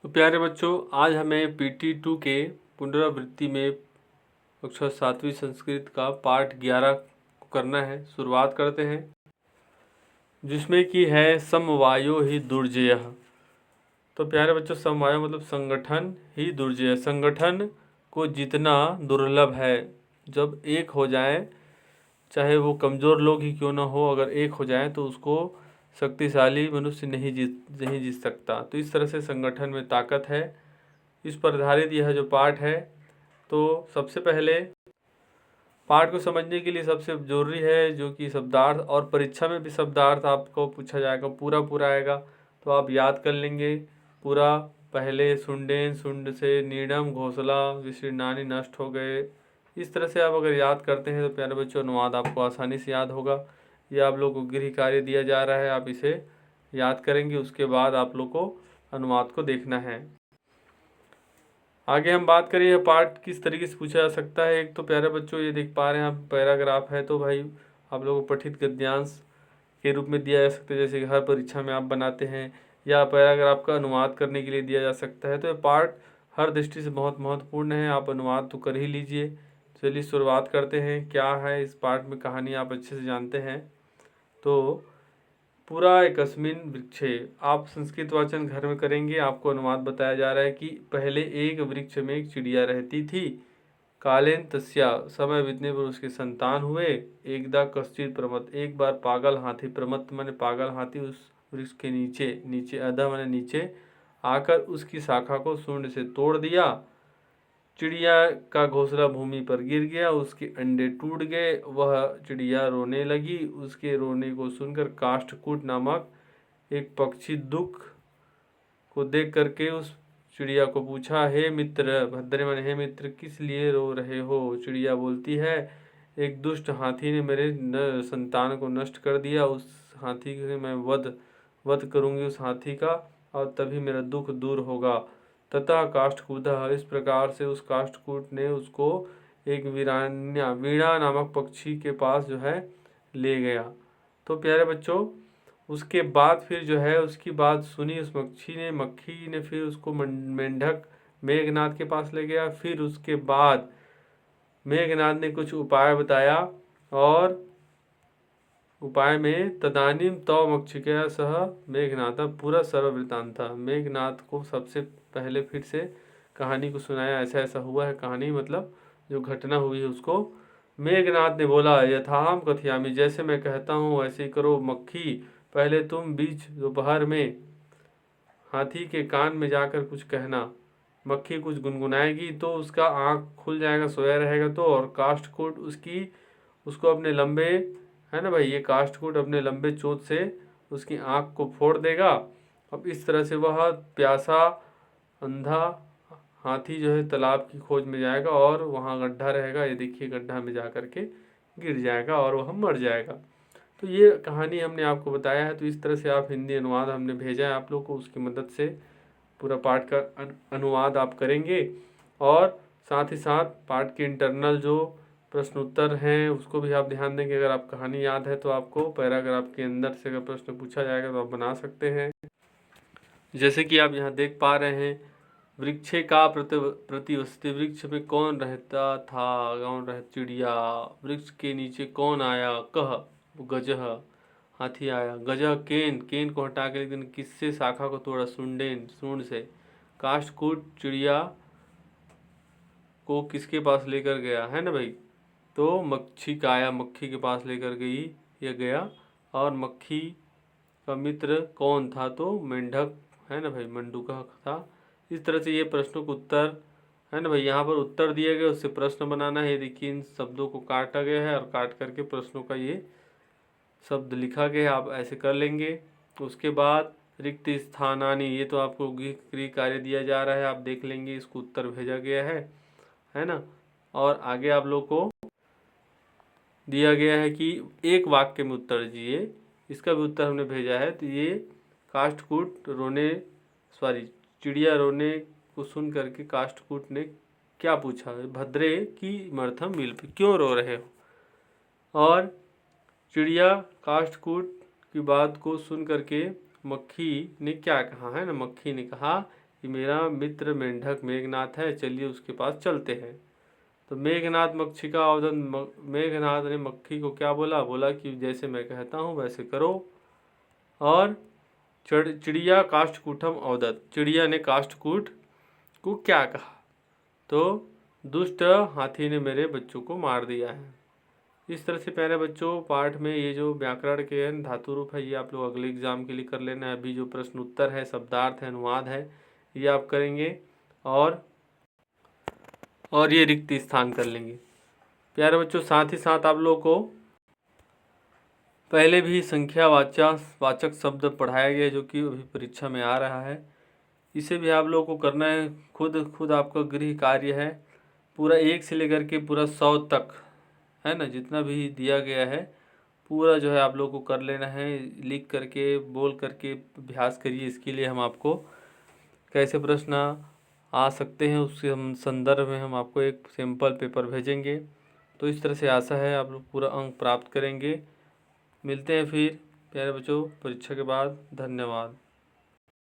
तो प्यारे बच्चों, आज हमें PT 2 के पुनरावृत्ति में कक्षा 7वीं संस्कृत का पाठ 11 को करना है। शुरुआत करते हैं, जिसमें कि है समवायो ही दुर्जयः। तो प्यारे बच्चों, समवायो मतलब संगठन ही दुर्जय। संगठन को जितना दुर्लभ है, जब एक हो जाए, चाहे वो कमज़ोर लोग ही क्यों ना हो, अगर एक हो जाए तो उसको शक्तिशाली मनुष्य नहीं जीत सकता। तो इस तरह से संगठन में ताकत है, इस पर आधारित यह जो पाठ है। तो सबसे पहले पाठ को समझने के लिए सबसे ज़रूरी है जो कि शब्दार्थ, और परीक्षा में भी शब्दार्थ आपको पूछा जाएगा, पूरा आएगा तो आप याद कर लेंगे पूरा। पहले सुंडेन, सुंड से नीडम घोंसला विशीर्णानि नष्ट हो गए। इस तरह से आप अगर याद करते हैं तो प्यारे बच्चों, अनुवाद आपको आसानी से याद होगा। ये आप लोग को गृह कार्य दिया जा रहा है, आप इसे याद करेंगे, उसके बाद आप लोग को अनुवाद को देखना है। आगे हम बात करें यह पार्ट किस तरीके से पूछा जा सकता है। एक तो प्यारे बच्चों, ये देख पा रहे हैं आप, पैराग्राफ है, तो भाई आप लोगों को पठित गद्यांश के रूप में दिया जा सकता है, जैसे कि हर परीक्षा में आप बनाते हैं, या पैराग्राफ का अनुवाद करने के लिए दिया जा सकता है। तो ये पार्ट हर दृष्टि से बहुत महत्वपूर्ण है, आप अनुवाद तो कर ही लीजिए। चलिए शुरुआत करते हैं। क्या है इस पार्ट में कहानी, आप अच्छे से जानते हैं। तो पूरा एकस्मिन वृक्षे, आप संस्कृत वाचन घर में करेंगे। आपको अनुवाद बताया जा रहा है कि पहले एक वृक्ष में एक चिड़िया रहती थी। कालेन तस्या, समय बीतने पर उसके संतान हुए। एकदा कश्चित प्रमत्त, एक बार पागल हाथी, प्रमत्त माने पागल हाथी, उस वृक्ष के नीचे नीचे अधः माने नीचे आकर उसकी शाखा को सूंड से तोड़ दिया। चिड़िया का घोंसला भूमि पर गिर गया, उसके अंडे टूट गए, वह चिड़िया रोने लगी। उसके रोने को सुनकर काष्ठकूट नामक एक पक्षी दुख को देख करके उस चिड़िया को पूछा, हे मित्र, भद्रे मन हे मित्र, किस लिए रो रहे हो? चिड़िया बोलती है, एक दुष्ट हाथी ने मेरे संतान को नष्ट कर दिया। उस हाथी से मैं वध करूंगी उस हाथी का, और तभी मेरा दुख दूर होगा। तथा काष्ठकूटः, इस प्रकार से उस काष्ठकूट ने उसको एक वीणा नामक पक्षी के पास जो है ले गया। तो प्यारे बच्चों, उसके बाद फिर जो है उसकी बात सुनी उस मक्खी ने फिर उसको मेंढक मेघनाद के पास ले गया। फिर उसके बाद मेघनाद ने कुछ उपाय बताया, और उपाय में तदानीम तव मक्षिकया सह मेघनाथ, पूरा सर्ववृतांत था। मेघनाथ को सबसे पहले फिर से कहानी को सुनाया, ऐसा ऐसा हुआ है। कहानी मतलब जो घटना हुई है उसको। मेघनाथ ने बोला, यथाहम कथयामि, जैसे मैं कहता हूँ वैसे ही करो। मक्खी, पहले तुम बीच दोपहर में हाथी के कान में जाकर कुछ कहना। मक्खी कुछ गुनगुनाएगी तो उसका आँख खुल जाएगा, सोया रहेगा तो। और काष्ठकूट उसको अपने लंबे, है ना भाई, ये काष्ठकूट अपने लंबे चोंच से उसकी आँख को फोड़ देगा। अब इस तरह से वह प्यासा अंधा हाथी जो है तालाब की खोज में जाएगा, और वहाँ गड्ढा रहेगा, ये देखिए गड्ढा में जा कर के गिर जाएगा और वह मर जाएगा। तो ये कहानी हमने आपको बताया है। तो इस तरह से आप हिंदी अनुवाद हमने भेजा है आप लोग को, उसकी मदद से पूरा पाठ का अनुवाद आप करेंगे। और साथ ही साथ पाठ के इंटरनल जो प्रश्न उत्तर हैं उसको भी आप ध्यान देंगे। अगर आप कहानी याद है तो आपको पैराग्राफ के अंदर से अगर प्रश्न पूछा जाएगा तो आप बना सकते हैं। जैसे कि आप यहाँ देख पा रहे हैं, वृक्षे का प्रतिवसति, वृक्ष में कौन रहता था? कौन रह चिड़िया। वृक्ष के नीचे कौन आया? कह, गजह, हाथी आया। गजह केन, केन को हटा के लेकिन किससे शाखा को तोड़ा? सुंडेन, सूंड से। काष्ठकूट, चिड़िया को किसके पास लेकर गया, है ना भाई? तो मक्खी का आया, मक्खी के पास लेकर गई या गया। और मक्खी का मित्र कौन था? तो मेंढक, है ना भाई, मंडूका था। इस तरह से ये प्रश्नों के उत्तर, है ना भाई, यहाँ पर उत्तर दिए गए, उससे प्रश्न बनाना है। देखिए इन शब्दों को काटा गया है, और काट करके प्रश्नों का ये शब्द लिखा गया है, आप ऐसे कर लेंगे। उसके बाद रिक्त स्थानानि, ये तो आपको गृह कार्य दिया जा रहा है, आप देख लेंगे, इसको उत्तर भेजा गया है ना। और आगे आप लोग को दिया गया है कि एक वाक्य में उत्तर दीजिए, इसका भी उत्तर हमने भेजा है। तो ये काष्ठकूट रोने, सॉरी, चिड़िया रोने को सुन करके काष्ठकूट ने क्या पूछा? भद्रे की मर्थम मिल, क्यों रो रहे हो? और चिड़िया काष्ठकूट की बात को सुन करके मक्खी ने क्या कहा, है ना? मक्खी ने कहा, कि मेरा मित्र मेंढक मेघनाथ है, चलिए उसके पास चलते हैं। तो मेघनाथ मक्षिका अवदत, मेघनाथ ने मक्खी को क्या बोला? बोला कि जैसे मैं कहता हूँ वैसे करो। और चिड़िया काष्ठकूटम अवदत, चिड़िया ने काष्ठकूट को क्या कहा? तो दुष्ट हाथी ने मेरे बच्चों को मार दिया है। इस तरह से प्यारे बच्चों पाठ में ये जो व्याकरण के हैं धातु रूप है ये आप लोग अगले एग्जाम के लिए कर लेना है। अभी जो प्रश्न उत्तर है, शब्दार्थ है, अनुवाद है, ये आप करेंगे और ये रिक्त स्थान कर लेंगे। प्यारे बच्चों साथ ही साथ आप लोग को पहले भी संख्या वाचक शब्द पढ़ाया गया जो कि अभी परीक्षा में आ रहा है। इसे भी आप लोगों को करना है। खुद आपका गृह कार्य है, पूरा 1 से लेकर के पूरा 100 तक है ना, जितना भी दिया गया है पूरा जो है आप लोगों को कर लेना है। लिख करके बोल करके अभ्यास करिए। इसके लिए हम आपको कैसे प्रश्न आ सकते हैं उसके हम संदर्भ में हम आपको एक सैम्पल पेपर भेजेंगे। तो इस तरह से आशा है आप लोग पूरा अंक प्राप्त करेंगे। मिलते हैं फिर प्यारे बच्चों परीक्षा के बाद। धन्यवाद।